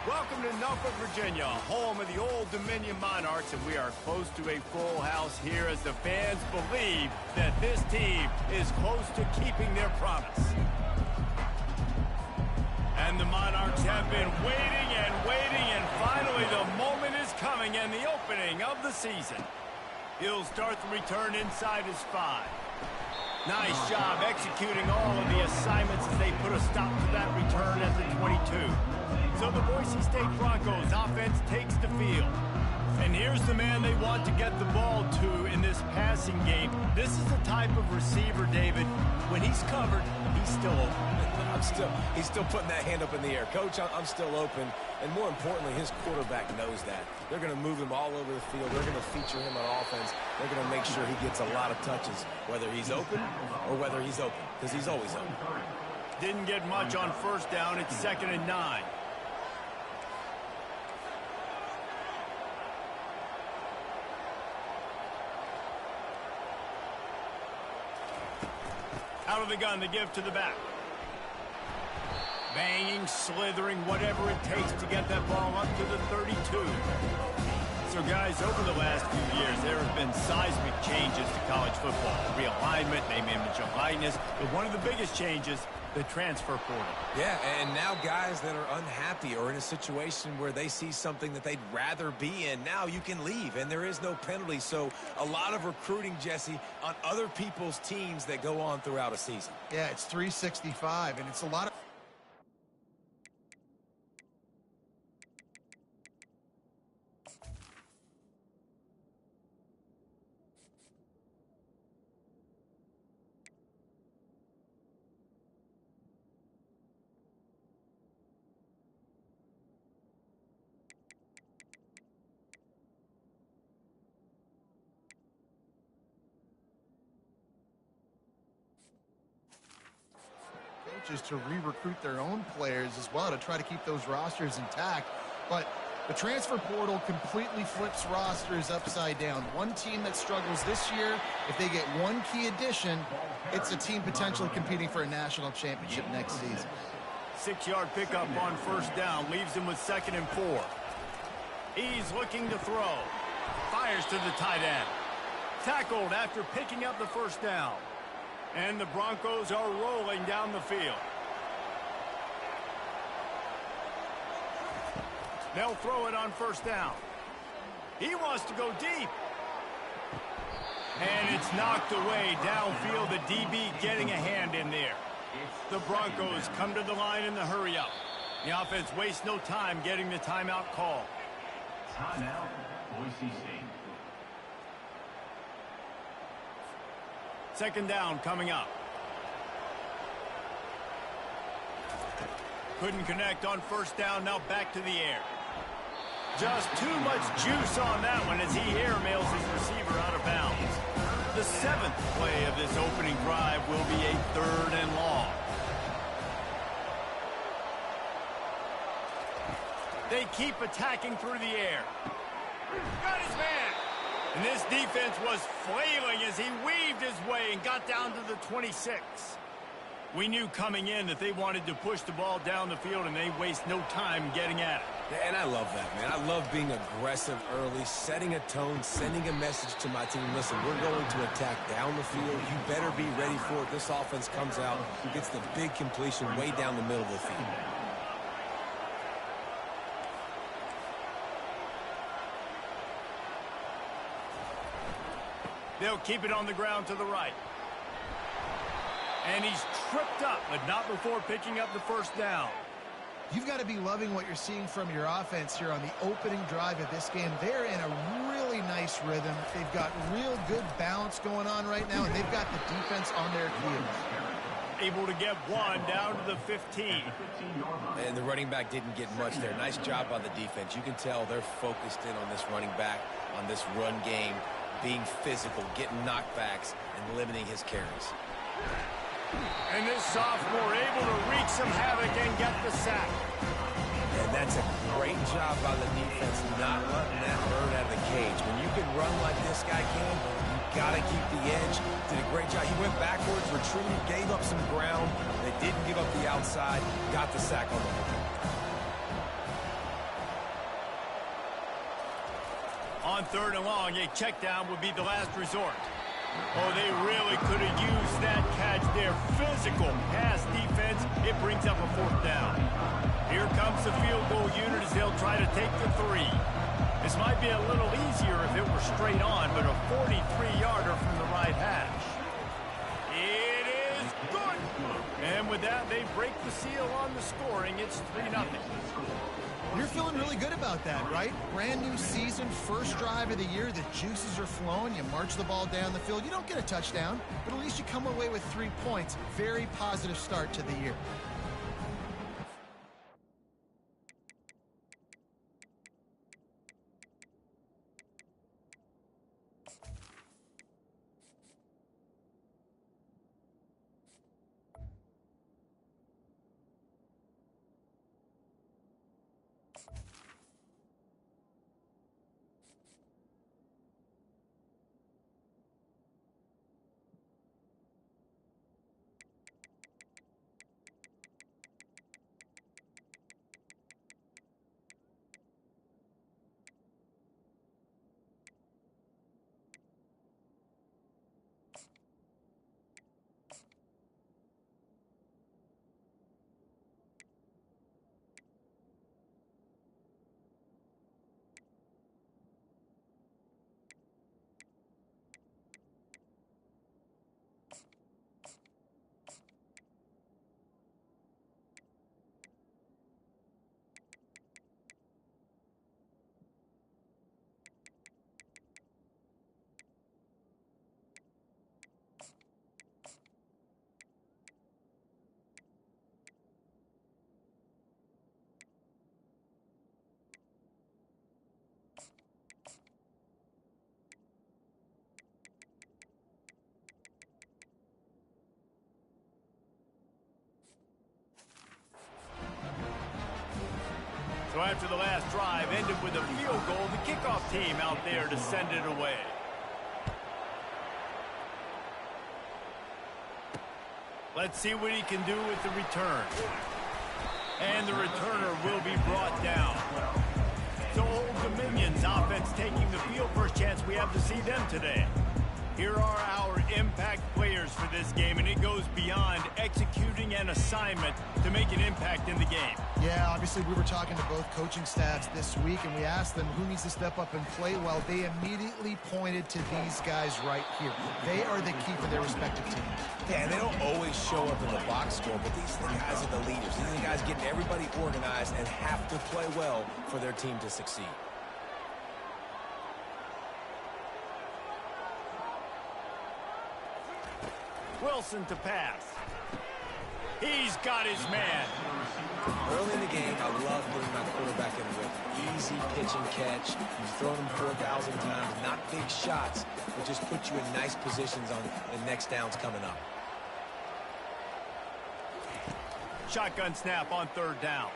Welcome to Norfolk, Virginia, home of the Old Dominion Monarchs, and we are close to a full house here as the fans believe that this team is close to keeping their promise. And the Monarchs have been waiting, and finally the moment is coming and the opening of the season. He'll start the return inside his 5. Nice job executing all of the assignments as they put a stop to that return at the 22. So the Boise State Broncos offense takes the field. And here's the man they want to get the ball to in this passing game. This is the type of receiver, David, when he's covered, he's still open. He's still putting that hand up in the air. Coach, I'm still open. And more importantly, his quarterback knows that. They're going to move him all over the field. They're going to feature him on offense. They're going to make sure he gets a lot of touches, whether he's open or whether he's open, because he's always open. Didn't get much on first down. It's 2nd and 9. Out of the gun to give to the back. Banging, slithering, whatever it takes to get that ball up to the 32. So, guys, over the last few years, there have been seismic changes to college football. Realignment, name, image, and likeness. But one of the biggest changes, the transfer portal. Yeah, and now guys that are unhappy or in a situation where they see something that they'd rather be in, now you can leave, and there is no penalty. So a lot of recruiting, Jesse, on other people's teams that go on throughout a season. Yeah, it's 365, and it's a lot of... coaches to re-recruit their own players as well to try to keep those rosters intact. But the transfer portal completely flips rosters upside down. One team that struggles this year, if they get one key addition, it's a team potentially competing for a national championship next season. 6-yard pickup on first down leaves him with 2nd and 4. He's looking to throw. Fires to the tight end. Tackled after picking up the first down. And the Broncos are rolling down the field. They'll throw it on first down. He wants to go deep. And it's knocked away downfield. The DB getting a hand in there. The Broncos come to the line in the hurry-up. The offense wastes no time getting the timeout call. Timeout, Boise State. 2nd down coming up. Couldn't connect on first down, now back to the air. Just too much juice on that one as he airmails his receiver out of bounds. The 7th play of this opening drive will be a 3rd and long. They keep attacking through the air. Got his man. And this defense was flailing as he weaved his way and got down to the 26. We knew coming in that they wanted to push the ball down the field, and they waste no time getting at it. Yeah, and I love that, man. I love being aggressive early, setting a tone, sending a message to my team. Listen, we're going to attack down the field. You better be ready for it. This offense comes out, gets the big completion way down the middle of the field. They'll keep it on the ground to the right. And he's tripped up, but not before picking up the first down. You've got to be loving what you're seeing from your offense here on the opening drive of this game. They're in a really nice rhythm. They've got real good balance going on right now, and they've got the defense on their heels. Able to get one down to the 15. And the running back didn't get much there. Nice job on the defense. You can tell they're focused in on this running back, on this run game, being physical, getting knockbacks, and limiting his carries. And this sophomore able to wreak some havoc and get the sack. And that's a great job by the defense, not letting that bird out of the cage. When you can run like this guy can, you got to keep the edge. Did a great job. He went backwards, retreated, gave up some ground. They didn't give up the outside, got the sack on the On 3rd and long, a check down would be the last resort. Oh, they really could have used that catch there. Physical pass defense. It brings up a 4th down. Here comes the field goal unit as they'll try to take the 3. This might be a little easier if it were straight on, but a 43-yarder from the right hash. It is good. And with that, they break the seal on the scoring. It's 3-0. You're feeling really good about that, right? Brand new season, first drive of the year, the juices are flowing, you march the ball down the field. You don't get a touchdown, but at least you come away with 3 points. Very positive start to the year. So after the last drive ended with a field goal, the kickoff team out there to send it away. Let's see what he can do with the return. And the returner will be brought down. So Old Dominion's offense taking the field. First chance we have to see them today. Here are our impact players for this game, and it goes beyond executing an assignment to make an impact in the game. Yeah, obviously we were talking to both coaching staffs this week, and we asked them who needs to step up and play well. They immediately pointed to these guys right here. They are the key for their respective teams. Yeah, and they don't always show up in the box score, but these guys are the leaders. These are the guys getting everybody organized and have to play well for their team to succeed. Wilson to pass. He's got his man. Early in the game, I love putting my quarterback in with easy pitch and catch. You've thrown him 4,000 times, not big shots, but just put you in nice positions on the next downs coming up. Shotgun snap on 3rd down.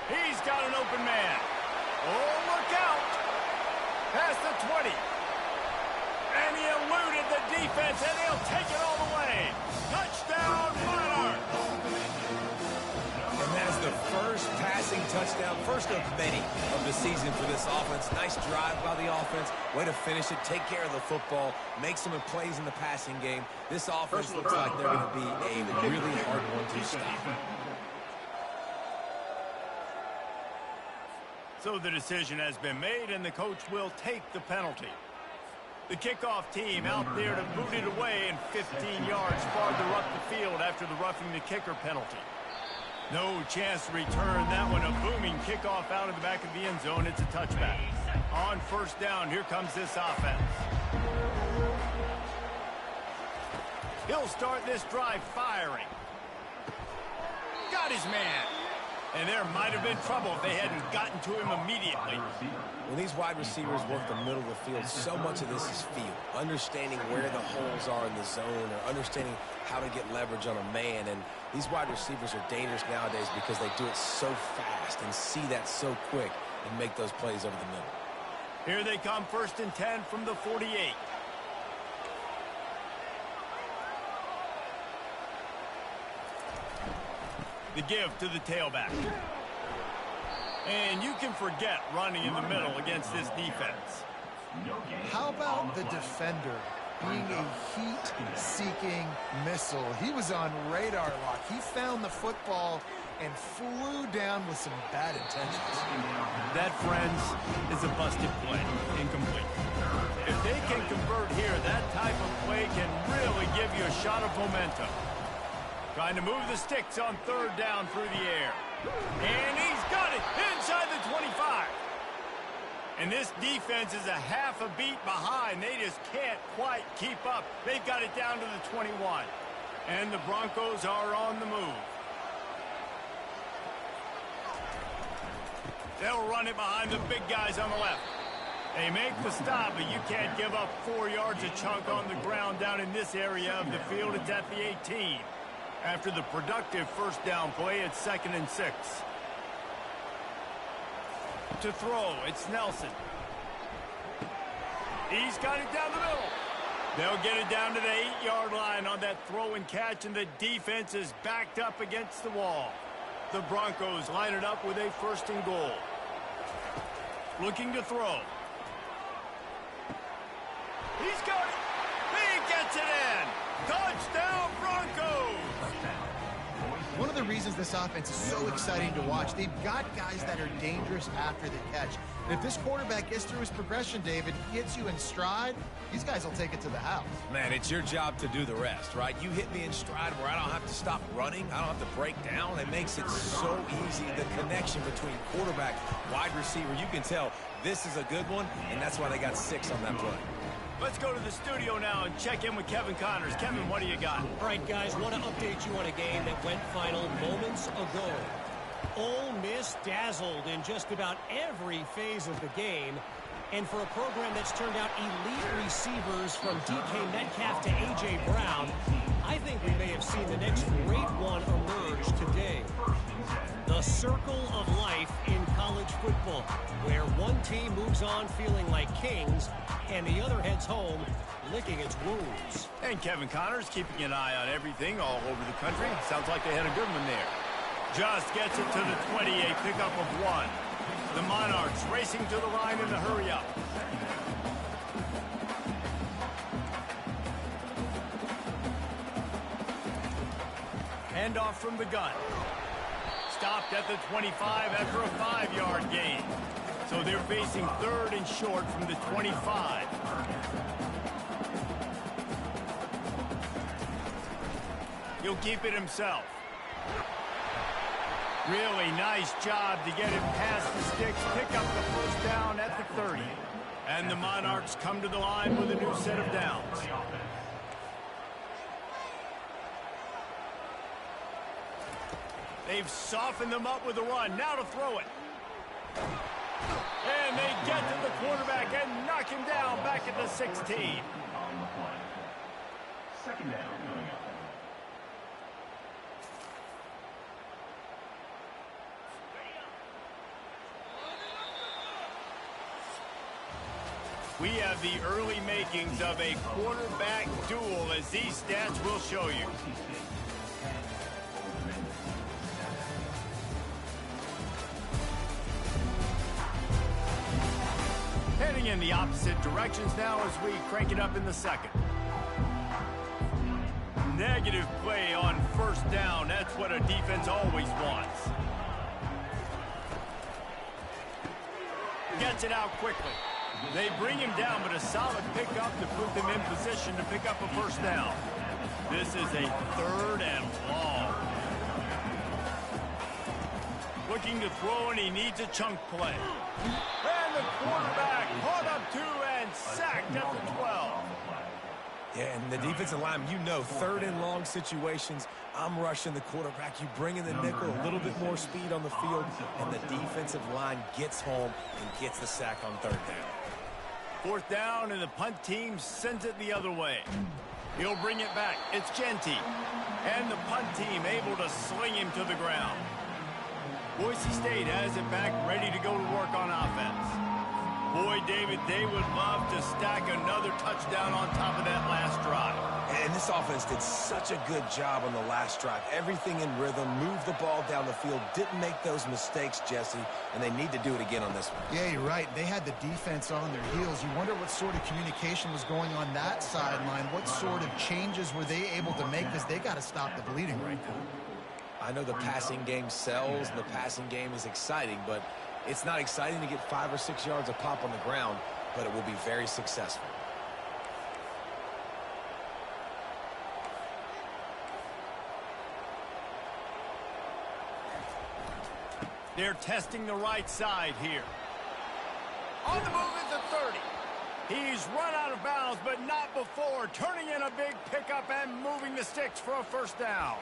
He's got an open man. Oh, look out. Past the 20. And he eluded the defense, and he'll take it all the way. Touchdown, Monarchs! And that is the first passing touchdown, first of many of the season for this offense. Nice drive by the offense. Way to finish it, take care of the football, make some plays in the passing game. This offense looks like they're going to be a really hard one to stop. So the decision has been made, and the coach will take the penalty. The kickoff team out there to boot it away and 15 yards farther up the field after the roughing the kicker penalty. No chance to return that one. A booming kickoff out of the back of the end zone. It's a touchback. On 1st down, here comes this offense. He'll start this drive firing. Got his man. And there might have been trouble if they hadn't gotten to him immediately. When these wide receivers work the middle of the field, so much of this is feel. Understanding where the holes are in the zone or understanding how to get leverage on a man. And these wide receivers are dangerous nowadays because they do it so fast and see that so quick and make those plays over the middle. Here they come, 1st and 10 from the 48. The give to the tailback. And you can forget running in the middle against this defense. How about the defender being a heat-seeking missile? He was on radar lock. He found the football and flew down with some bad intentions. That, friends, is a busted play. Incomplete. If they can convert here, that type of play can really give you a shot of momentum. Trying to move the sticks on third down through the air. And he's got it inside the 25. And this defense is a half a beat behind. They just can't quite keep up. They've got it down to the 21. And the Broncos are on the move. They'll run it behind the big guys on the left. They make the stop, but you can't give up 4 yards a chunk on the ground down in this area of the field. It's at the 18. After the productive first down play, it's 2nd and 6. To throw, it's Nelson. He's got it down the middle. They'll get it down to the 8-yard line on that throw and catch, and the defense is backed up against the wall. The Broncos line it up with a 1st and goal. Looking to throw. He's got it. He gets it in. Touchdown, Broncos. One of the reasons this offense is so exciting to watch, they've got guys that are dangerous after the catch. And if this quarterback gets through his progression, David, gets you in stride, these guys will take it to the house. Man, it's your job to do the rest, right? You hit me in stride where I don't have to stop running. I don't have to break down. It makes it so easy. The connection between quarterback, wide receiver, you can tell this is a good one, and that's why they got 6 on that play. Let's go to the studio now and check in with Kevin Connors. Kevin, what do you got? All right, guys, want to update you on a game that went final moments ago. Ole Miss dazzled in just about every phase of the game. And for a program that's turned out elite receivers from DK Metcalf to A.J. Brown, I think we may have seen the next great one emerge today. The circle of life in college football, where one team moves on feeling like kings and the other heads home licking its wounds. And Kevin Connors keeping an eye on everything all over the country. Sounds like they had a good one there. Just gets it to the 28, pickup of 1. The Monarchs racing to the line in the hurry-up. Handoff from the gun. Stopped at the 25 after a 5-yard gain. So they're facing 3rd and short from the 25. He'll keep it himself. Really nice job to get him past the sticks, pick up the first down at the 30. And the Monarchs come to the line with a new set of downs. They've softened them up with a run. Now to throw it. And they get to the quarterback and knock him down back at the 16. On the play. 2nd down coming up. We have the early makings of a quarterback duel, as these stats will show you. Heading in the opposite directions now as we crank it up in the 2nd. Negative play on 1st down. That's what a defense always wants. Gets it out quickly. They bring him down, but a solid pickup to put them in position to pick up a 1st down. This is a 3rd and long. Looking to throw, and he needs a chunk play. And the quarterback caught up 2 and sacked at the 12. Yeah, and the defensive line, you know, 3rd and long situations, I'm rushing the quarterback. You bring in the nickel, a little bit more speed on the field, and the defensive line gets home and gets the sack on 3rd down. 4th down, and the punt team sends it the other way. He'll bring it back. It's Genty. And the punt team able to sling him to the ground. Boise State has it back, ready to go to work on offense. Boy, David, they would love to stack another touchdown on top of that last drive. And this offense did such a good job on the last drive. Everything in rhythm, moved the ball down the field, didn't make those mistakes, Jesse, and they need to do it again on this one. Yeah, you're right. They had the defense on their heels. You wonder what sort of communication was going on that sideline. What sort of changes were they able to make, because they got to stop the bleeding right now. I know the passing game sells and the passing game is exciting, but it's not exciting to get 5 or 6 yards of pop on the ground, but it will be very successful. They're testing the right side here. On the move is the 30. He's run out of bounds, but not before turning in a big pickup and moving the sticks for a first down.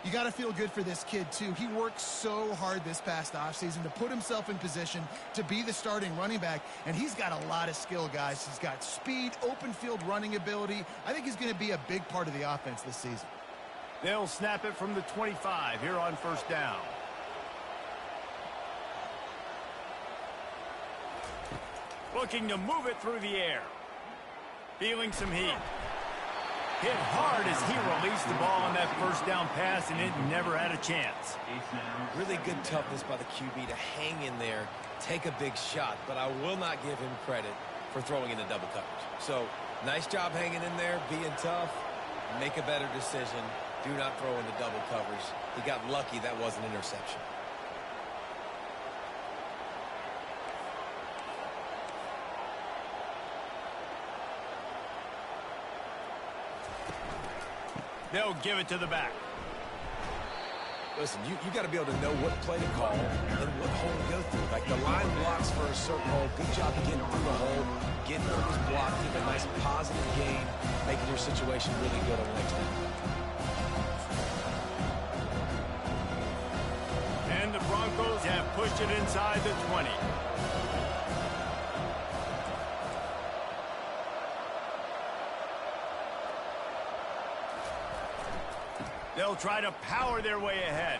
You got to feel good for this kid, too. He worked so hard this past offseason to put himself in position to be the starting running back, and he's got a lot of skill, guys. He's got speed, open field running ability. I think he's going to be a big part of the offense this season. They'll snap it from the 25 here on first down. Looking to move it through the air. Feeling some heat. Hit hard as he released the ball on that first down pass, and it never had a chance. Really good toughness by the QB to hang in there, take a big shot, but I will not give him credit for throwing into double coverage. So, nice job hanging in there, being tough. Make a better decision. Do not throw into double coverage. He got lucky that was an interception. They'll give it to the back. Listen, you got to be able to know what play to call and what hole to go through. Like the line blocks for a certain hole. Good job getting through the hole, getting what was blocked, getting a nice positive gain, making your situation really good on the next down. And the Broncos have pushed it inside the 20. They'll try to power their way ahead.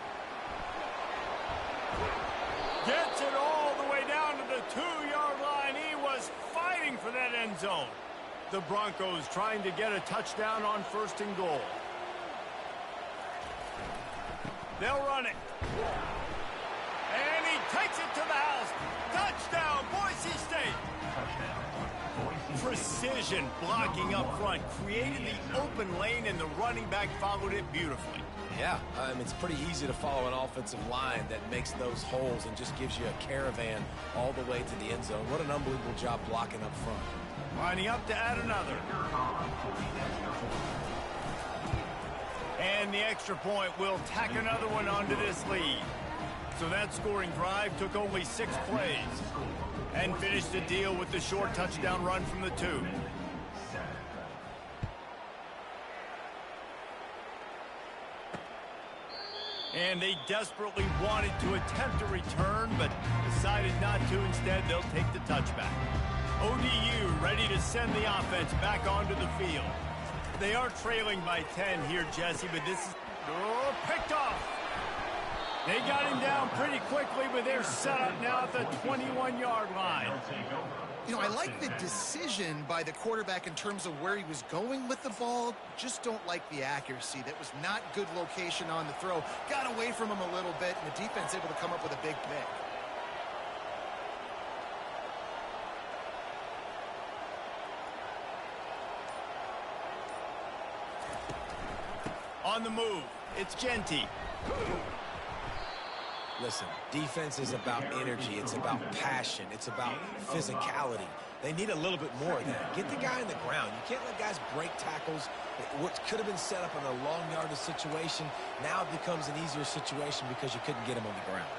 Gets it all the way down to the 2-yard line. He was fighting for that end zone. The Broncos trying to get a touchdown on first and goal. They'll run it. And he takes it to the house. Touchdown, Boise State. Precision blocking up front, created the open lane, and the running back followed it beautifully. Yeah, it's pretty easy to follow an offensive line that makes those holes and just gives you a caravan all the way to the end zone. What an unbelievable job blocking up front. Lining up to add another. And the extra point will tack another one onto this lead. So that scoring drive took only 6 plays. And finished the deal with the short touchdown run from the 2. And they desperately wanted to attempt a return, but decided not to. Instead, they'll take the touchback. ODU ready to send the offense back onto the field. They are trailing by 10 here, Jesse, but this is picked off. They got him down pretty quickly, but they're set up now at the 21-yard line. You know, I like the decision by the quarterback in terms of where he was going with the ball. Just don't like the accuracy. That was not good location on the throw. Got away from him a little bit, and the defense able to come up with a big pick. On the move, it's Genty. Listen, defense is about energy. It's about passion. It's about physicality. They need a little bit more of that. Get the guy in the ground. You can't let guys break tackles. What could have been set up in a long yardage situation, now it becomes an easier situation because you couldn't get him on the ground.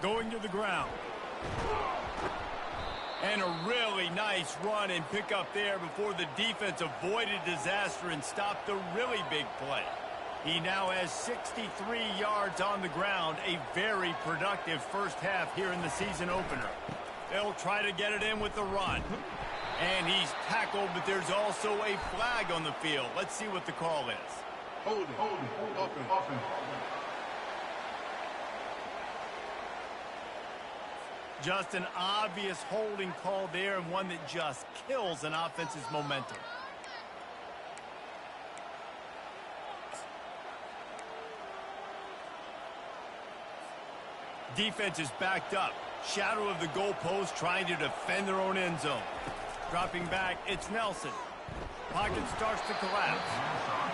Going to the ground. And a really nice run and pick up there before the defense avoided disaster and stopped a really big play. He now has 63 yards on the ground, a very productive first half here in the season opener. They'll try to get it in with the run. And he's tackled, but there's also a flag on the field. Let's see what the call is. Hold it. Just an obvious holding call there, and one that just kills an offense's momentum. Defense is backed up. Shadow of the goalpost, trying to defend their own end zone. Dropping back, it's Nelson. Pocket starts to collapse.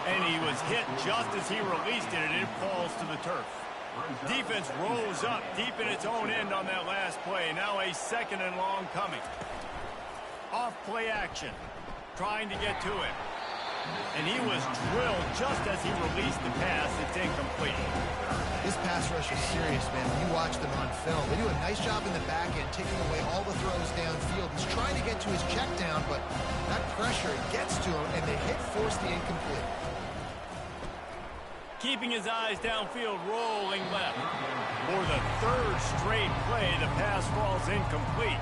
And he was hit just as he released it, and it falls to the turf. Defense rose up deep in its own end on that last play. Now a 2nd and long coming. Off play action. Trying to get to him. And he was drilled just as he released the pass. It's incomplete. This pass rush is serious, man. When you watch them on film, they do a nice job in the back end, taking away all the throws downfield. He's trying to get to his check down, but that pressure gets to him, and the hit forced the incomplete. Keeping his eyes downfield, rolling left. For the 3rd straight play, the pass falls incomplete.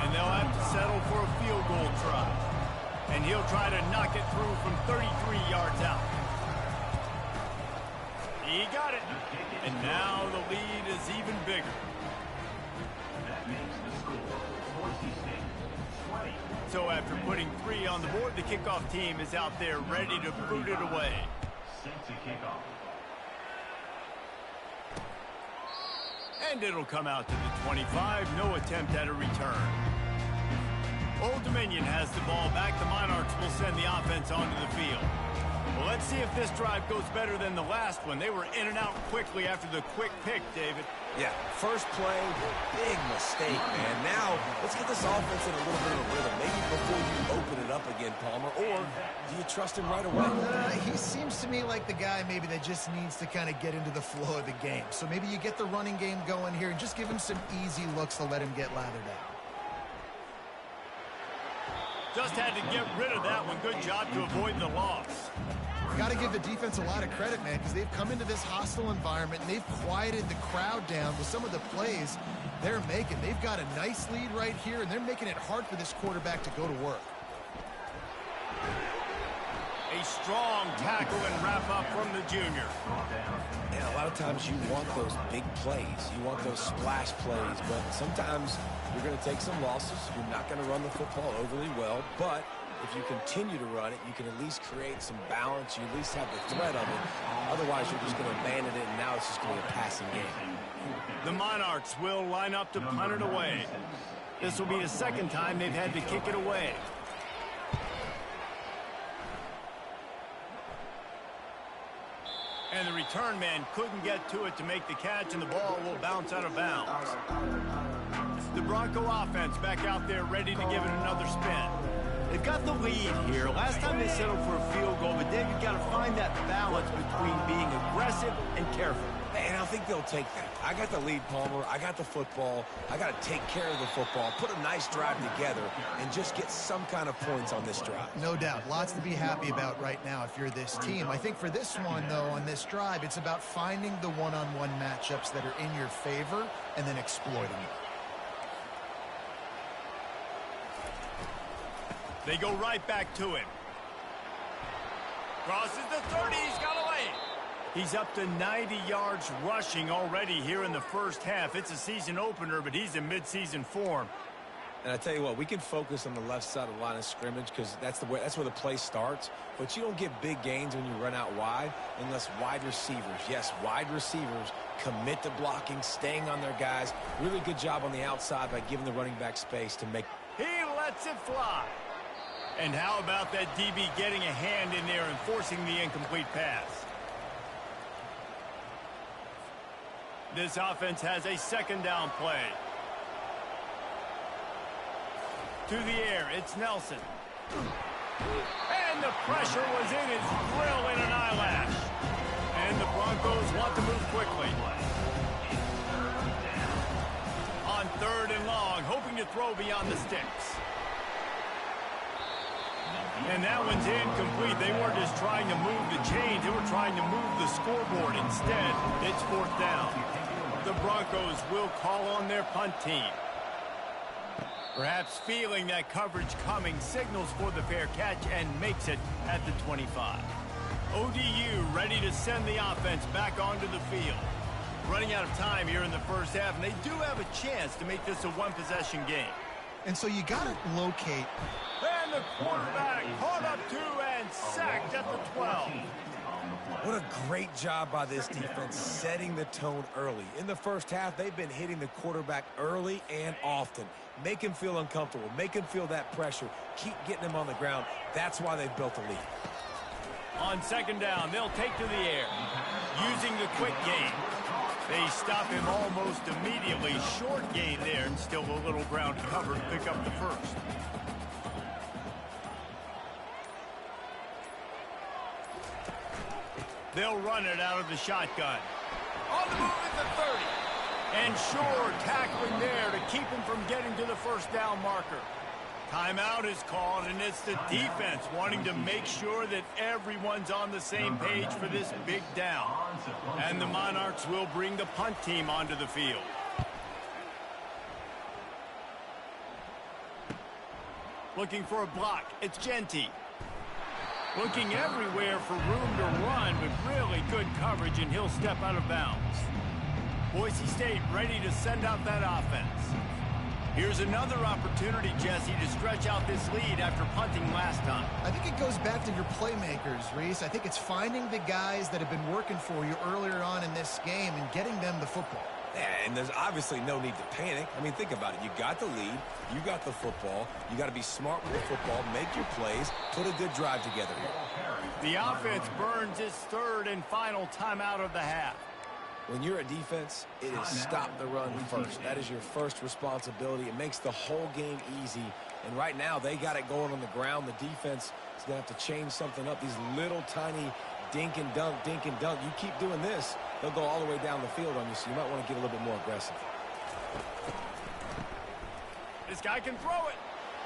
And they'll have to settle for a field goal try. And he'll try to knock it through from 33 yards out. He got it. And now the lead is even bigger. That makes the score 20. So after putting 3 on the board, the kickoff team is out there ready to boot it away. Set to kick off. And it'll come out to the 25. No attempt at a return. Old Dominion has the ball back. The Monarchs will send the offense onto the field. Well, let's see if this drive goes better than the last one. They were in and out quickly after the quick pick, David. Yeah, first play, big mistake, man. Now, let's get this offense in a little bit of a rhythm. Maybe before you open it up again, Palmer, or do you trust him right away? He seems to me like the guy maybe that just needs to kind of get into the flow of the game. So maybe you get the running game going here and just give him some easy looks to let him get lathered out. Just had to get rid of that one. Good job to avoid the loss. Got to give the defense a lot of credit, man, because they've come into this hostile environment and they've quieted the crowd down with some of the plays they're making. They've got a nice lead right here, and they're making it hard for this quarterback to go to work. A strong tackle and wrap up from the junior. Yeah, a lot of times you want those big plays. You want those splash plays, but sometimes you're going to take some losses. You're not going to run the football overly well, but if you continue to run it, you can at least create some balance. You at least have the threat of it. Otherwise, you're just going to abandon it, and now it's just going to be a passing game. The Monarchs will line up to punt it away. This will be the 2nd time they've had to kick it away. And the return man couldn't get to it to make the catch, and the ball will bounce out of bounds. The Bronco offense back out there ready to give it another spin. They've got the lead here. Last time they settled for a field goal, but Dave, you've got to find that balance between being aggressive and careful. And I think they'll take that. I got the lead, Palmer. I got the football. I got to take care of the football, put a nice drive together, and just get some kind of points on this drive. No doubt. Lots to be happy about right now if you're this team. I think for this one, though, on this drive, it's about finding the one-on-one matchups that are in your favor and then exploiting it. They go right back to him. Crosses the 30. He's got away. He's up to 90 yards rushing already here in the first half. It's a season opener, but he's in midseason form. And I tell you what, we can focus on the left side of the line of scrimmage because that's where the play starts. But you don't get big gains when you run out wide unless wide receivers, yes, wide receivers commit to blocking, staying on their guys. Really good job on the outside by giving the running back space to make. He lets it fly. And how about that DB getting a hand in there and forcing the incomplete pass? This offense has a 2nd down play. To the air, it's Nelson. And the pressure was in his grill in an eyelash. And the Broncos want to move quickly. On 3rd and long, hoping to throw beyond the sticks. And that one's incomplete. They weren't just trying to move the chains. They were trying to move the scoreboard. Instead, it's 4th down. The Broncos will call on their punt team. Perhaps feeling that coverage coming, signals for the fair catch and makes it at the 25. ODU ready to send the offense back onto the field. Running out of time here in the first half, and they do have a chance to make this a one-possession game. And so you got to locate. And the quarterback caught up to and sacked at the 12. What a great job by this defense setting the tone early. In the first half, they've been hitting the quarterback early and often. Make him feel uncomfortable. Make him feel that pressure. Keep getting him on the ground. That's why they've built a lead. On second down, they'll take to the air. Using the quick game. They stop him almost immediately. Short gain there, and still a little ground cover to pick up the first. They'll run it out of the shotgun. On the move at the 30. And Shore tackling there to keep him from getting to the first down marker. Timeout is called, and it's the defense wanting to make sure that everyone's on the same page for this big down. And the Monarchs will bring the punt team onto the field. Looking for a block. It's Genty. Looking everywhere for room to run, but really good coverage, and he'll step out of bounds. Boise State ready to send out that offense. Here's another opportunity, Jesse, to stretch out this lead after punting last time. I think it goes back to your playmakers, Reese. I think it's finding the guys that have been working for you earlier on in this game and getting them the football. Yeah, and there's obviously no need to panic. I mean, think about it. You got the lead. You got the football. You got to be smart with the football, make your plays, put a good drive together here. The offense burns its third and final timeout of the half. When you're a defense, it is stop the run first. That is your first responsibility. It makes the whole game easy. And right now, they got it going on the ground. The defense is going to have to change something up. These little tiny dink and dunk, dink and dunk. You keep doing this, they'll go all the way down the field on you, so you might want to get a little bit more aggressive. This guy can throw it.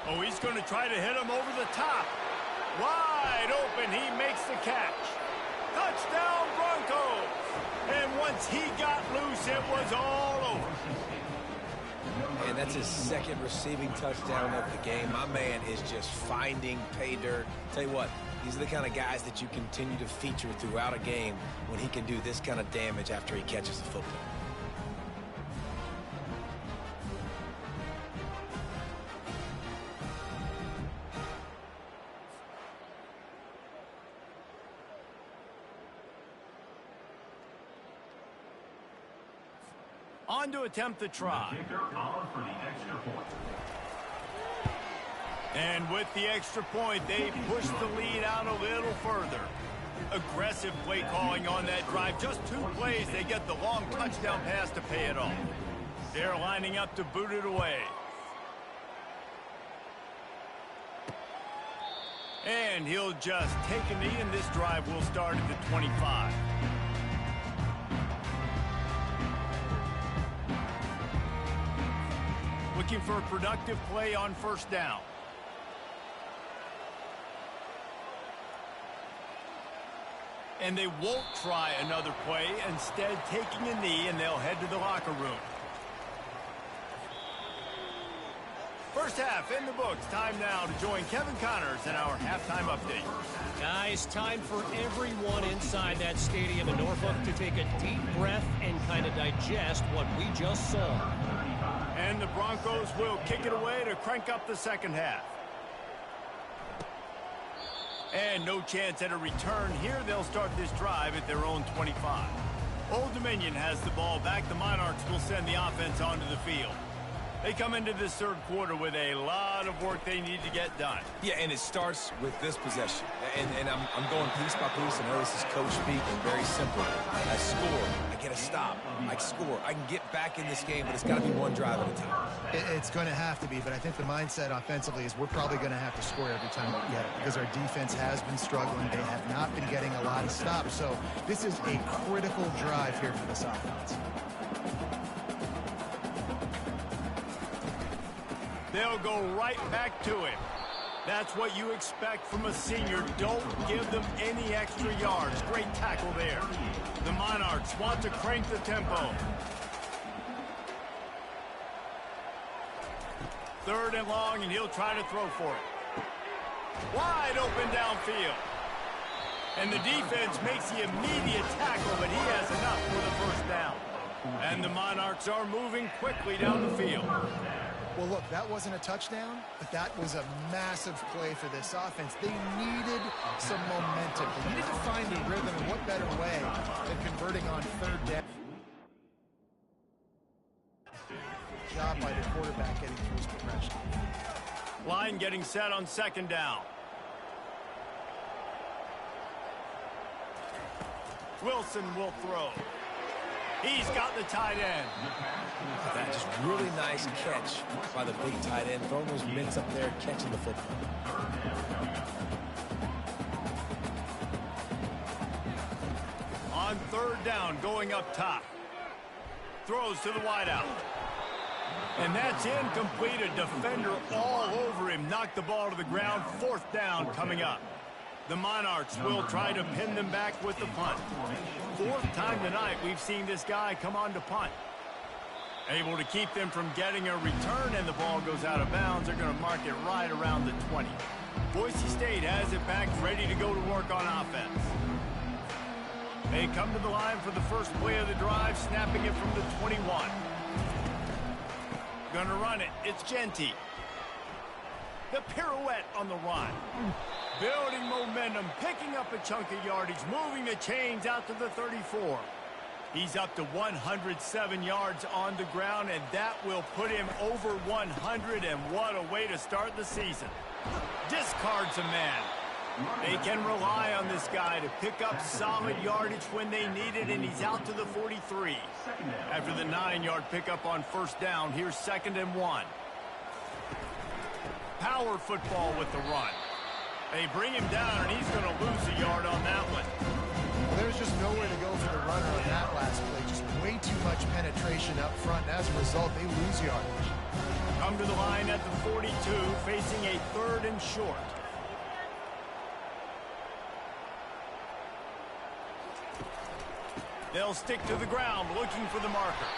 Oh, he's going to try to hit him over the top. Wide open, he makes the catch. Touchdown, Broncos. And once he got loose, it was all over. And that's his second receiving touchdown of the game. My man is just finding pay dirt. Tell you what, these are the kind of guys that you continue to feature throughout a game when he can do this kind of damage after he catches the football. On to attempt the try. And with the extra point, they push the lead out a little further. Aggressive play calling on that drive. Just 2 plays, they get the long touchdown pass to pay it off. They're lining up to boot it away. And he'll just take a knee, and this drive will start at the 25. Looking for a productive play on first down. And they won't try another play, instead taking a knee, and they'll head to the locker room. First half in the books. Time now to join Kevin Connors in our halftime update. Guys, time for everyone inside that stadium in Norfolk to take a deep breath and kind of digest what we just saw. And the Broncos will kick it away to crank up the second half. And no chance at a return here. They'll start this drive at their own 25. Old Dominion has the ball back. The Monarchs will send the offense onto the field. They come into this third quarter with a lot of work they need to get done. Yeah, and it starts with this possession. And I'm going piece by piece. I know this is coach speak and very simple. I score. I get a stop. I score. I can get back in this game, but it's got to be one drive at a time. It's going to have to be, but I think the mindset offensively is we're probably going to have to score every time we get it because our defense has been struggling. They have not been getting a lot of stops. So this is a critical drive here for this offense. They'll go right back to him. That's what you expect from a senior. Don't give them any extra yards. Great tackle there. The Monarchs want to crank the tempo. 3rd and long, and he'll try to throw for it. Wide open downfield. And the defense makes the immediate tackle, but he has enough for the 1st down. And the Monarchs are moving quickly down the field. Well, look, that wasn't a touchdown, but that was a massive play for this offense. They needed some momentum. They needed to find the rhythm, and what better way than converting on 3rd down. Job by the quarterback getting through his progression. Line getting set on 2nd down. Wilson will throw. He's got the tight end. That just really nice catch by the big tight end. Throwing those mitts up there, catching the football. On 3rd down, going up top. Throws to the wideout. And that's incomplete. A defender all over him. Knocked the ball to the ground. 4th down coming up. The Monarchs will try to pin them back with the punt. 4th time tonight we've seen this guy come on to punt. Able to keep them from getting a return, and the ball goes out of bounds. They're going to mark it right around the 20. Boise State has it back, ready to go to work on offense. They come to the line for the first play of the drive, snapping it from the 21. Gonna run it. It's Genty. The pirouette on the run. Building momentum, picking up a chunk of yardage, moving the chains out to the 34. He's up to 107 yards on the ground, and that will put him over 100, and what a way to start the season. Discards a man. They can rely on this guy to pick up solid yardage when they need it, and he's out to the 43. After the 9-yard pickup on 1st down, here's 2nd and 1. Power football with the run. They bring him down, and he's going to lose a yard on that one. Well, there's just nowhere to go for the runner on that last play. Just way too much penetration up front, and as a result, they lose yardage. Come to the line at the 42, facing a 3rd and short. They'll stick to the ground, looking for the marker.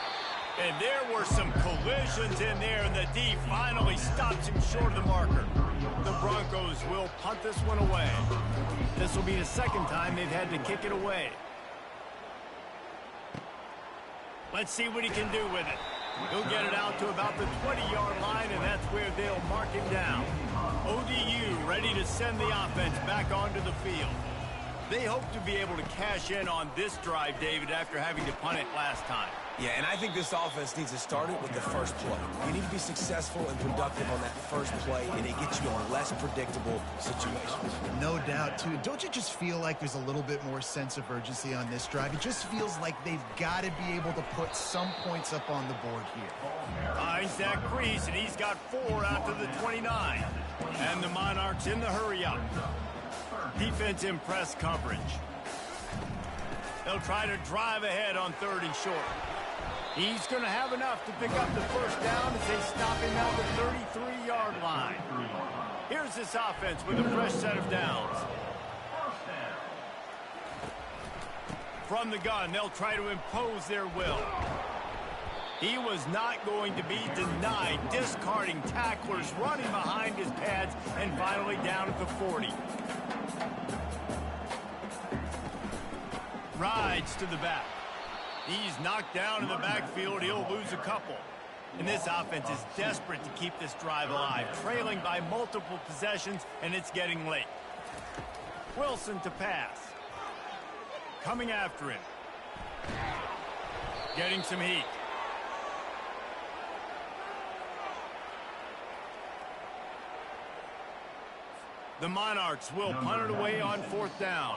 And there were some collisions in there, and the D finally stops him short of the marker. The Broncos will punt this one away. This will be the 2nd time they've had to kick it away. Let's see what he can do with it. He'll get it out to about the 20-yard line, and that's where they'll mark him down. ODU ready to send the offense back onto the field. They hope to be able to cash in on this drive, David, after having to punt it last time. Yeah, and I think this offense needs to start it with the first play. You need to be successful and productive on that first play, and it gets you in less predictable situations. No doubt, too. Don't you just feel like there's a little bit more sense of urgency on this drive? It just feels like they've got to be able to put some points up on the board here. Finds that crease, and he's got 4 out to the 29. And the Monarchs in the hurry-up. Defense in press coverage. They'll try to drive ahead on 3rd and short. He's going to have enough to pick up the 1st down as they stop him at the 33-yard line. Here's this offense with a fresh set of downs. From the gun, they'll try to impose their will. He was not going to be denied, discarding tacklers, running behind his pads, and finally down at the 40. Rides to the back. He's knocked down in the backfield. He'll lose a couple. And this offense is desperate to keep this drive alive, trailing by multiple possessions, and it's getting late. Wilson to pass. Coming after him. Getting some heat. The Monarchs will punt it away on 4th down.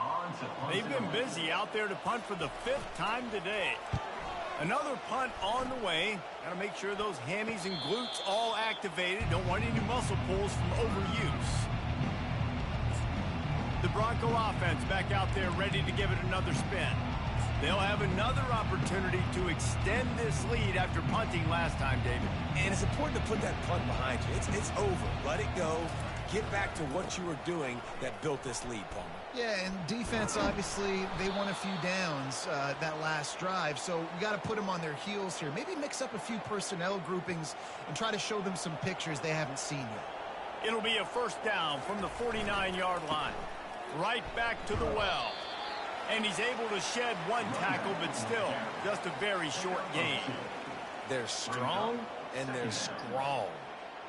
They've been busy out there to punt for the 5th time today. Another punt on the way. Got to make sure those hammies and glutes all activated. Don't want any muscle pulls from overuse. The Bronco offense back out there ready to give it another spin. They'll have another opportunity to extend this lead after punting last time, David. And it's important to put that punt behind you. It's over. Let it go. Get back to what you were doing that built this lead, Palmer. Yeah, and defense, obviously, they won a few downs that last drive, so we got to put them on their heels here. Maybe mix up a few personnel groupings and try to show them some pictures they haven't seen yet. It'll be a first down from the 49-yard line. Right back to the well. And he's able to shed one tackle, but still just a very short gain. They're strong, and they're strong.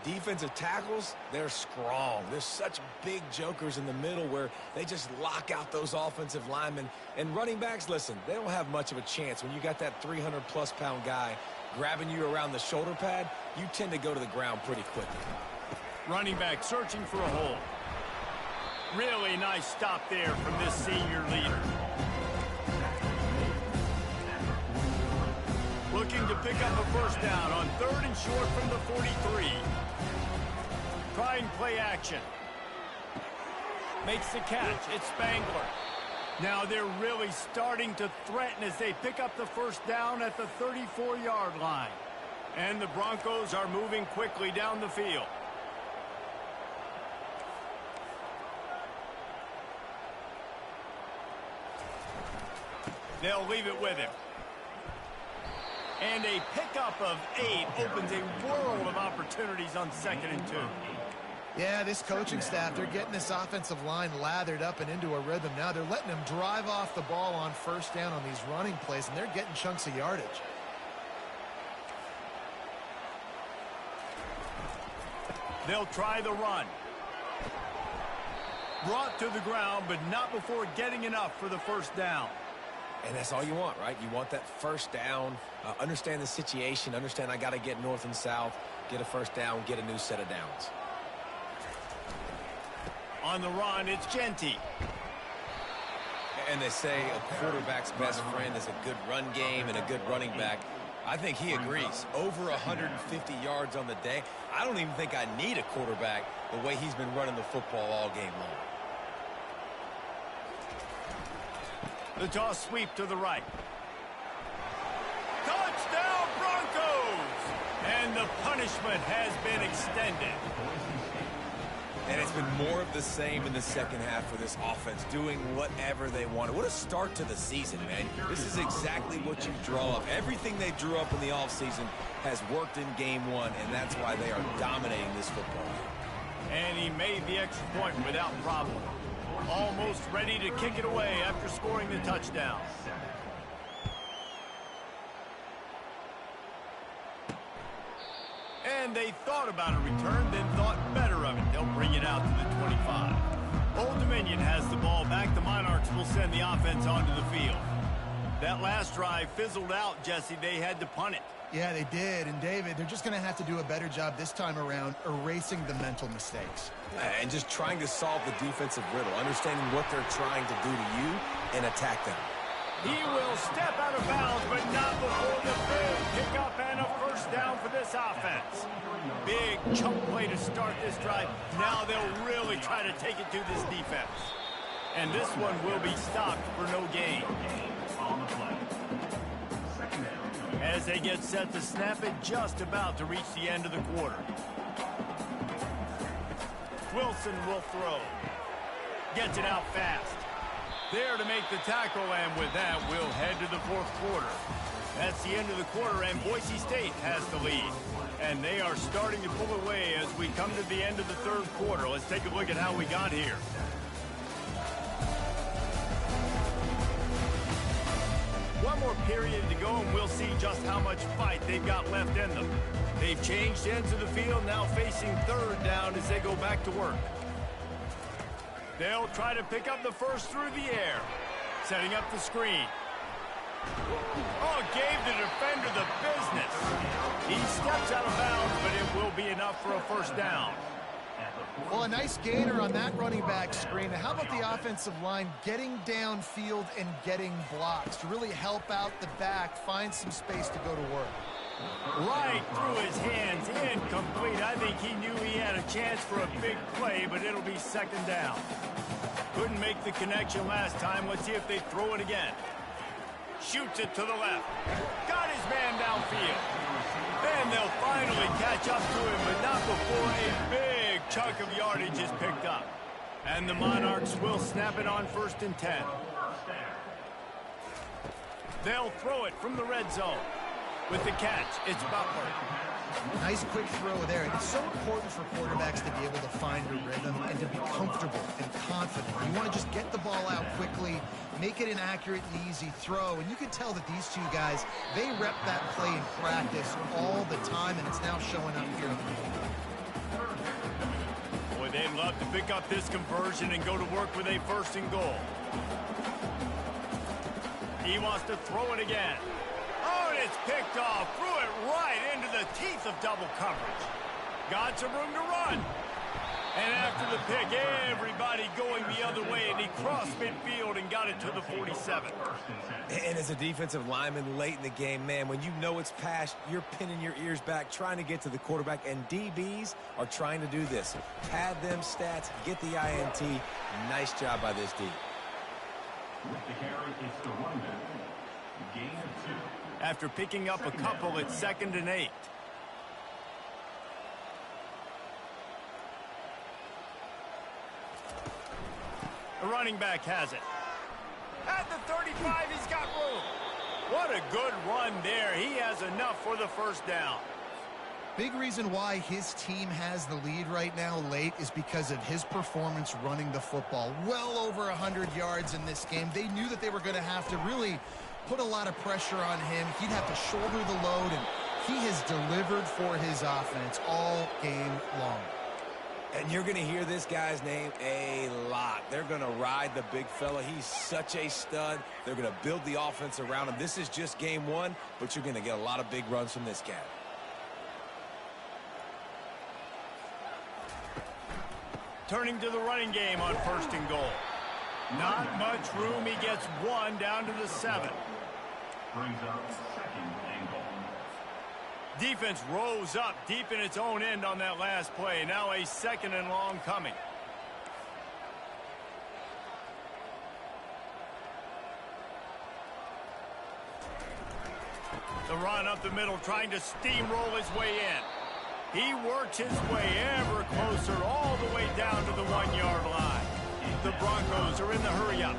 Defensive tackles, they're strong. There's such big jokers in the middle where they just lock out those offensive linemen. And running backs, listen, they don't have much of a chance. When you got that 300-plus pound guy grabbing you around the shoulder pad, you tend to go to the ground pretty quickly. Running back searching for a hole. Really nice stop there from this senior leader. Looking to pick up a first down on 3rd and short from the 43. Trying play action. Makes the catch. It's Spangler. Now they're really starting to threaten as they pick up the first down at the 34-yard line. And the Broncos are moving quickly down the field. They'll leave it with him. And a pickup of 8 opens a world of opportunities on 2nd and 2. Yeah, this coaching staff, they're getting this offensive line lathered up and into a rhythm now. They're letting them drive off the ball on first down on these running plays, and they're getting chunks of yardage. They'll try the run. Brought to the ground, but not before getting enough for the first down. And that's all you want, right? You want that first down, understand the situation, understand I got to get north and south, get a first down, get a new set of downs. On the run, it's Genty. And they say a quarterback's best friend is a good run game and a good running back. I think he agrees. Over 150 yards on the day. I don't even think I need a quarterback the way he's been running the football all game long. The toss sweep to the right. Touchdown, Broncos! And the punishment has been extended. And it's been more of the same in the second half for this offense, doing whatever they wanted. What a start to the season, man. This is exactly what you draw up. Everything they drew up in the offseason has worked in game 1, and that's why they are dominating this football. And he made the extra point without problem. Almost ready to kick it away after scoring the touchdown. And they thought about a return, then thought better of it. They'll bring it out to the 25. Old Dominion has the ball back. The Monarchs will send the offense onto the field. That last drive fizzled out, Jesse. They had to punt it. Yeah, they did. And, David, they're just going to have to do a better job this time around erasing the mental mistakes. And just trying to solve the defensive riddle, understanding what they're trying to do to you and attack them. He will step out of bounds, but not before the big pickup and a first down for this offense. Big chunk play to start this drive. Now they'll really try to take it to this defense. And this one will be stopped for no gain. As they get set to snap it, just about to reach the end of the quarter. Wilson will throw. Gets it out fast. There to make the tackle, and with that, we'll head to the fourth quarter. That's the end of the quarter, and Boise State has the lead. And they are starting to pull away as we come to the end of the third quarter. Let's take a look at how we got here. One more period to go, and we'll see just how much fight they've got left in them. They've changed ends of the field, now facing third down as they go back to work. They'll try to pick up the first through the air. Setting up the screen. Oh, gave the defender the business. He steps out of bounds, but it will be enough for a first down. Well, a nice gainer on that running back screen. How about the offensive line getting downfield and getting blocks to really help out the back, find some space to go to work? Right through his hands, incomplete. I think he knew he had a chance for a big play, but it'll be second down. Couldn't make the connection last time. Let's see if they throw it again. Shoots it to the left. Got his man downfield. Then they'll finally catch up to him, but not before a big chunk of yardage is picked up. And the Monarchs will snap it on 1st and 10. They'll throw it from the red zone. With the catch, it's Butler. Nice quick throw there. And it's so important for quarterbacks to be able to find a rhythm and to be comfortable and confident. You want to just get the ball out quickly, make it an accurate and easy throw. And you can tell that these two guys, they rep that play in practice all the time, and it's now showing up here. Boy, they'd love to pick up this conversion and go to work with a 1st and goal. He wants to throw it again. Oh, and it's picked off. Threw it right into the teeth of double coverage. Got some room to run. And after the pick, everybody going the other way, and he crossed midfield and got it to the 47. And as a defensive lineman late in the game, man, when you know it's past, you're pinning your ears back, trying to get to the quarterback, and DBs are trying to do this. Pad them stats, get the INT. Nice job by this D. With the carry, it's the running. Gain of 2. After picking up a couple, it's 2nd and 8. The running back has it. At the 35, he's got room. What a good run there. He has enough for the 1st down. Big reason why his team has the lead right now late is because of his performance running the football. Well over 100 yards in this game. They knew that they were going to have to really put a lot of pressure on him. He'd have to shoulder the load, and he has delivered for his offense all game long. And you're going to hear this guy's name a lot. They're going to ride the big fella. He's such a stud. They're going to build the offense around him. This is just game 1, but you're going to get a lot of big runs from this guy. Turning to the running game on 1st and goal. Not much room. He gets 1 down to the 7. Brings up 2nd and goal. Defense rose up deep in its own end on that last play. Now a 2nd and long coming. The run up the middle, trying to steamroll his way in. He works his way ever closer, all the way down to the 1-yard line. The Broncos are in the hurry-up.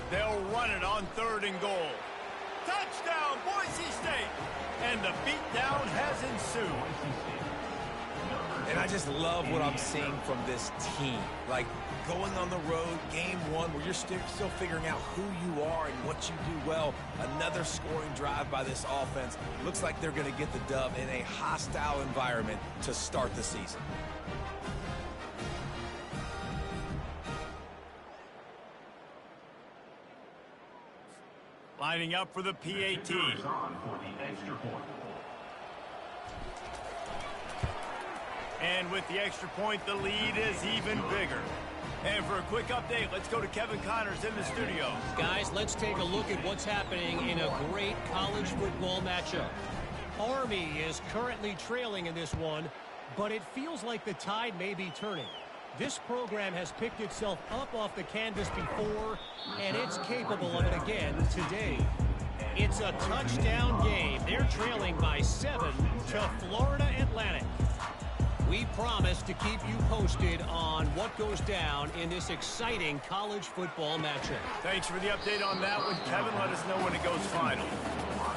They'll run it on 3rd and goal. Touchdown, Boise State! And the beatdown has ensued. And I just love what I'm seeing from this team. Like, going on the road, game 1, where you're still figuring out who you are and what you do well. Another scoring drive by this offense. Looks like they're going to get the dub in a hostile environment to start the season. Lining up for the PAT. On for the extra point. And with the extra point, the lead is even bigger. And for a quick update, let's go to Kevin Connors in the studio. Guys, let's take a look at what's happening in a great college football matchup. Army is currently trailing in this one, but it feels like the tide may be turning. This program has picked itself up off the canvas before, and it's capable of it again today. It's a touchdown game. They're trailing by 7 to Florida Atlantic. We promise to keep you posted on what goes down in this exciting college football matchup. Thanks for the update on that one, Kevin. Let us know when it goes final.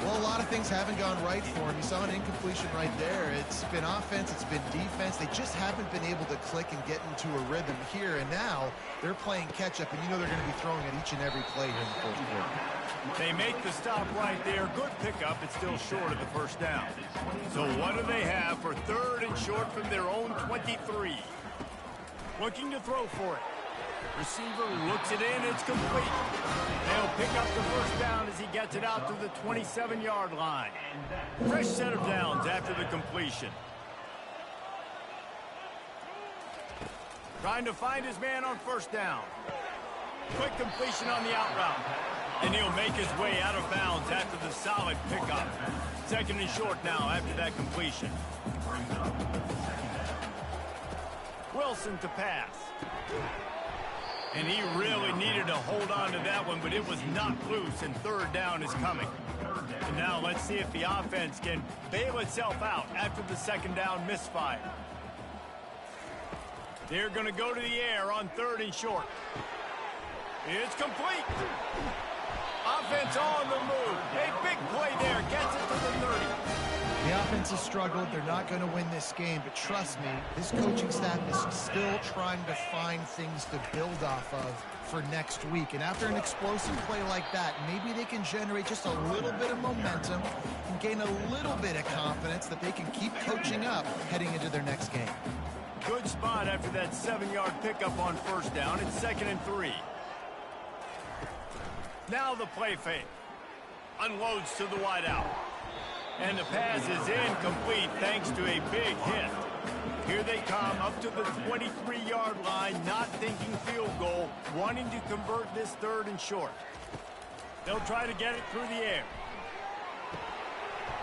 Well, a lot of things haven't gone right for him. You saw an incompletion right there. It's been offense, it's been defense. They just haven't been able to click and get into a rhythm here. And now they're playing catch-up, and you know they're going to be throwing at each and every play here in the fourth quarter. They make the stop right there. Good pickup. It's still short of the 1st down. So what do they have for 3rd and short from their own 23? Looking to throw for it. Receiver looks it in. It's complete. They'll pick up the 1st down as he gets it out to the 27-yard line. Fresh set of downs after the completion. Trying to find his man on 1st down. Quick completion on the out route. And he'll make his way out of bounds after the solid pickup. 2nd and short now after that completion. Wilson to pass. And he really needed to hold on to that one, but it was knocked loose, and 3rd down is coming. And now let's see if the offense can bail itself out after the 2nd down misfire. They're going to go to the air on 3rd and short. It's complete. Offense on the move. A big play there. Gets it to the 30. The offense has struggled. They're not going to win this game, but trust me, this coaching staff is still trying to find things to build off of for next week. And after an explosive play like that, maybe they can generate just a little bit of momentum and gain a little bit of confidence that they can keep coaching up heading into their next game. Good spot after that 7-yard pickup on 1st down. It's 2nd and 3. Now the play fake. Unloads to the wideout. And the pass is incomplete thanks to a big hit. Here they come up to the 23-yard line, not thinking field goal, wanting to convert this 3rd and short. They'll try to get it through the air.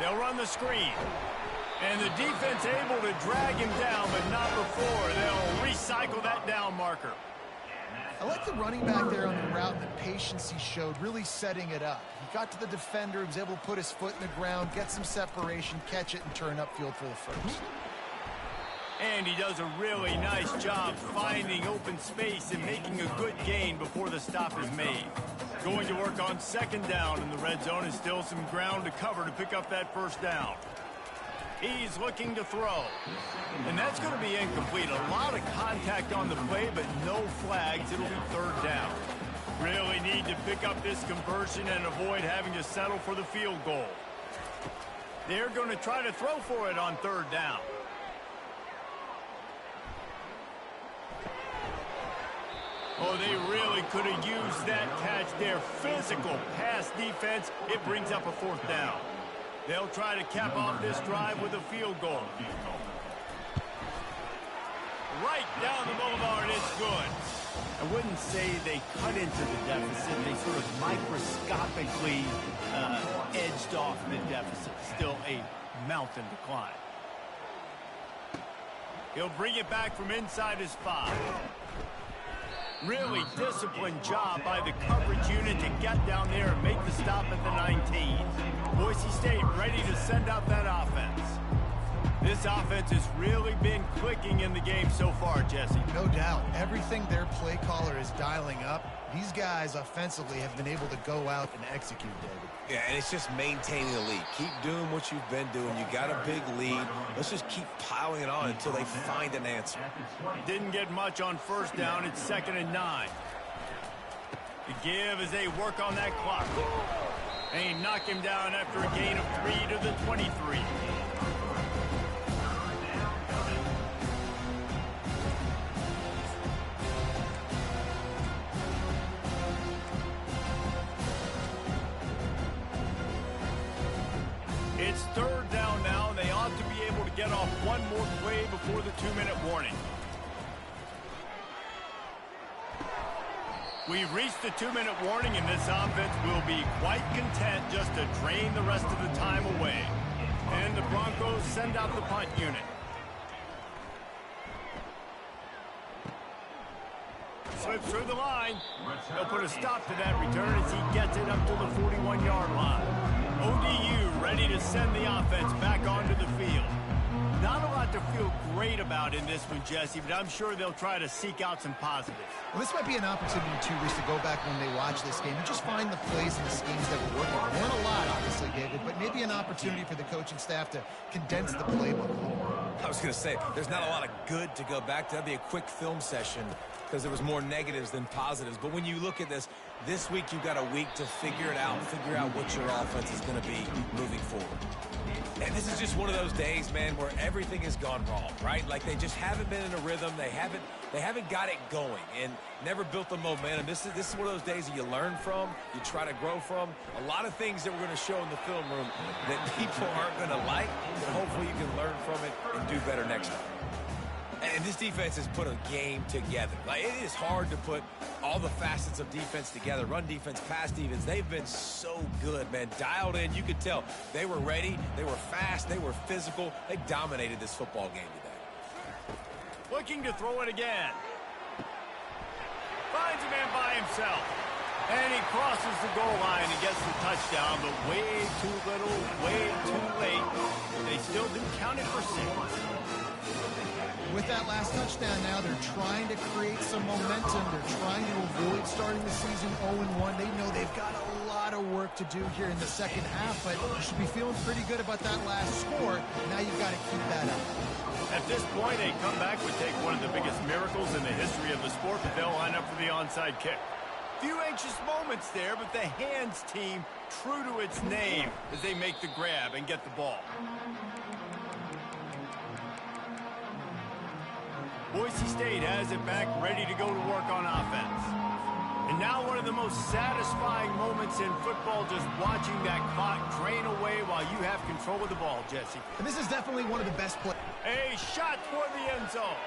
They'll run the screen. And the defense able to drag him down, but not before. They'll recycle that down marker. I like the running back there on the route and the patience he showed, really setting it up. He got to the defender, he was able to put his foot in the ground, get some separation, catch it, and turn upfield for the first. And he does a really nice job finding open space and making a good gain before the stop is made. Going to work on 2nd down in the red zone is still some ground to cover to pick up that 1st down. He's looking to throw. And that's going to be incomplete. A lot of contact on the play, but no flags. It'll be 3rd down. Really need to pick up this conversion and avoid having to settle for the field goal. They're going to try to throw for it on 3rd down. Oh, they really could have used that catch there. Physical pass defense. It brings up a 4th down. They'll try to cap off this drive with a field goal. Right down the boulevard, it's good. I wouldn't say they cut into the deficit. They sort of microscopically edged off the deficit. Still a mountain to climb. He'll bring it back from inside his 5. Really disciplined job by the coverage unit to get down there and make the stop at the 19. Boise State ready to send out that offense. This offense has really been clicking in the game so far, Jesse. No doubt. Everything their play caller is dialing up, these guys offensively have been able to go out and execute, David. Yeah, and it's just maintaining the lead. Keep doing what you've been doing. You got a big lead. Let's just keep piling it on until they find an answer. Didn't get much on 1st down. It's 2nd and 9. The give as they work on that clock. They knock him down after a gain of 3 to the 23. It's 3rd down now, and they ought to be able to get off one more play before the 2-minute warning. We've reached the 2-minute warning, and this offense will be quite content just to drain the rest of the time away. And the Broncos send out the punt unit. Slips through the line. They'll put a stop to that return as he gets it up to the 41-yard line. ODU ready to send the offense back onto the field. Not a lot to feel great about in this one, Jesse, but I'm sure they'll try to seek out some positives. Well, this might be an opportunity, too, Reese, to go back when they watch this game and just find the plays and the schemes that were working. There weren't a lot, obviously, David, but maybe an opportunity for the coaching staff to condense the playbook a little more. I was going to say, there's not a lot of good to go back to. That'd be a quick film session because there was more negatives than positives. But when you look at this week you've got a week to figure it out, figure out what your offense is going to be moving forward. And this is just one of those days, man, where everything has gone wrong, right? Like they just haven't been in a rhythm. They haven't got it going and never built the momentum. This is one of those days that you learn from, you try to grow from. A lot of things that we're going to show in the film room that people aren't going to like, but hopefully you can learn from it and do better next time. And this defense has put a game together. Like, it is hard to put all the facets of defense together. Run defense, pass defense. They've been so good, man. Dialed in. You could tell they were ready. They were fast. They were physical. They dominated this football game today. Looking to throw it again. Finds a man by himself. And he crosses the goal line and gets the touchdown, but way too little, way too late. They still do count it for 6. With that last touchdown now, they're trying to create some momentum. They're trying to avoid starting the season 0-1. They know they've got a lot of work to do here in the second half, but you should be feeling pretty good about that last score. Now you've got to keep that up. At this point, a comeback would take one of the biggest miracles in the history of the sport, but they'll line up for the onside kick. Few anxious moments there, but the hands team true to its name as they make the grab and get the ball. Boise State has it back, ready to go to work on offense. And now one of the most satisfying moments in football, just watching that clock drain away while you have control of the ball, Jesse. And this is definitely one of the best plays. A shot toward the end zone.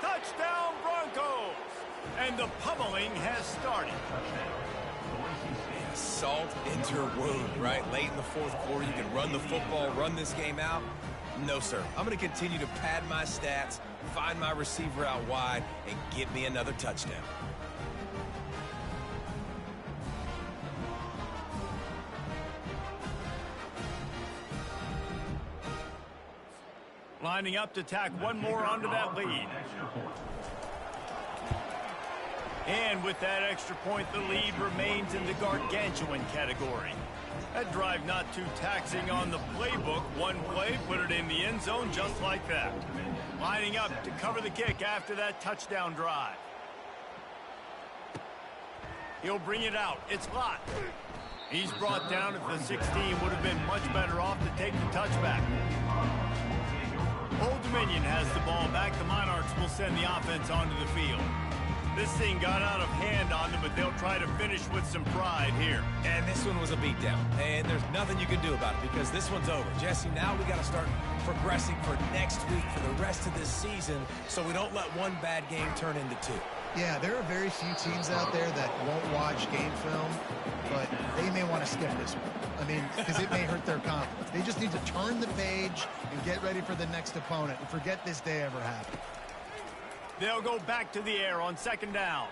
Touchdown Broncos. And the pummeling has started. Salt into your wound, right? Late in the fourth quarter, you can run the football, run this game out. No, sir. I'm going to continue to pad my stats, find my receiver out wide, and get me another touchdown. Lining up to tack one more onto that lead. And with that extra point, the lead remains in the gargantuan category. That drive not too taxing on the playbook. One play, put it in the end zone just like that. Lining up to cover the kick after that touchdown drive. He'll bring it out. It's Lott. He's brought down at the 16. Would have been much better off to take the touchback. Old Dominion has the ball back. The Monarchs will send the offense onto the field. This thing got out of hand on them, but they'll try to finish with some pride here. And this one was a beatdown, and there's nothing you can do about it because this one's over. Jesse, now we got to start progressing for next week, for the rest of this season, so we don't let one bad game turn into two. Yeah, there are very few teams out there that won't watch game film, but they may want to skip this one. I mean, because it may hurt their confidence. They just need to turn the page and get ready for the next opponent and forget this day ever happened. They'll go back to the air on second down.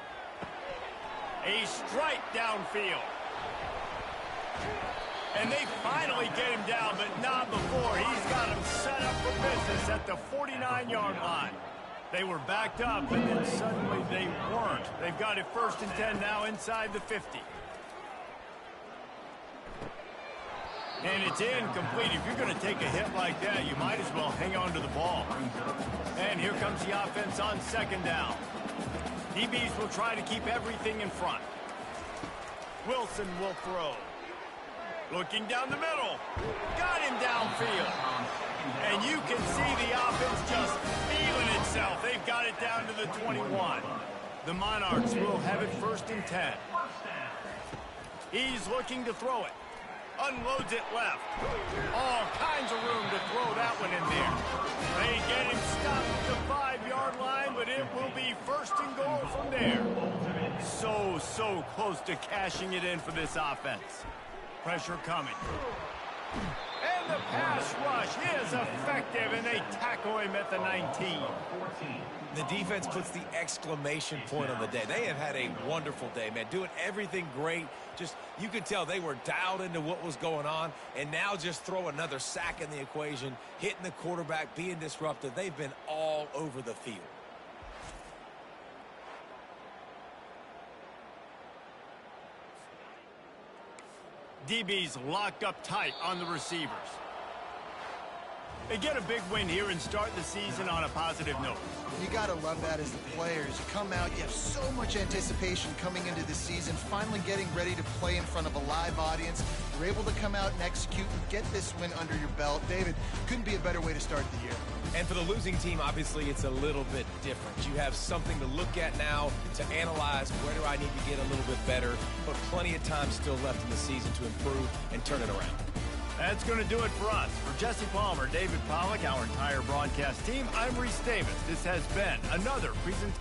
A strike downfield. And they finally get him down, but not before. He's got him set up for business at the 49-yard line. They were backed up, and then suddenly they weren't. They've got it 1st and 10 now inside the 50. And it's incomplete. If you're going to take a hit like that, you might as well hang on to the ball. And here comes the offense on second down. DBs will try to keep everything in front. Wilson will throw. Looking down the middle. Got him downfield. And you can see the offense just feeling itself. They've got it down to the 21. The Monarchs will have it 1st and 10. He's looking to throw it. Unloads it left. All kinds of room to throw that one in there. They get him stopped at the 5-yard line, but it will be 1st and goal from there. So close to cashing it in for this offense. Pressure coming. And the pass rush is effective, and they tackle him at the 19. The defense puts the exclamation point on the day. They have had a wonderful day, man. Doing everything great. Just, you could tell they were dialed into what was going on, and now just throw another sack in the equation, hitting the quarterback, being disruptive. They've been all over the field. DB's locked up tight on the receivers. They get a big win here and start the season on a positive note. You got to love that as the players. You come out, you have so much anticipation coming into the season, finally getting ready to play in front of a live audience. You're able to come out and execute and get this win under your belt. David, couldn't be a better way to start the year. And for the losing team, obviously, it's a little bit different. You have something to look at now to analyze where do I need to get a little bit better, but plenty of time still left in the season to improve and turn it around. That's going to do it for us. For Jesse Palmer, David Pollack, our entire broadcast team, I'm Reese Davis. This has been another presentation.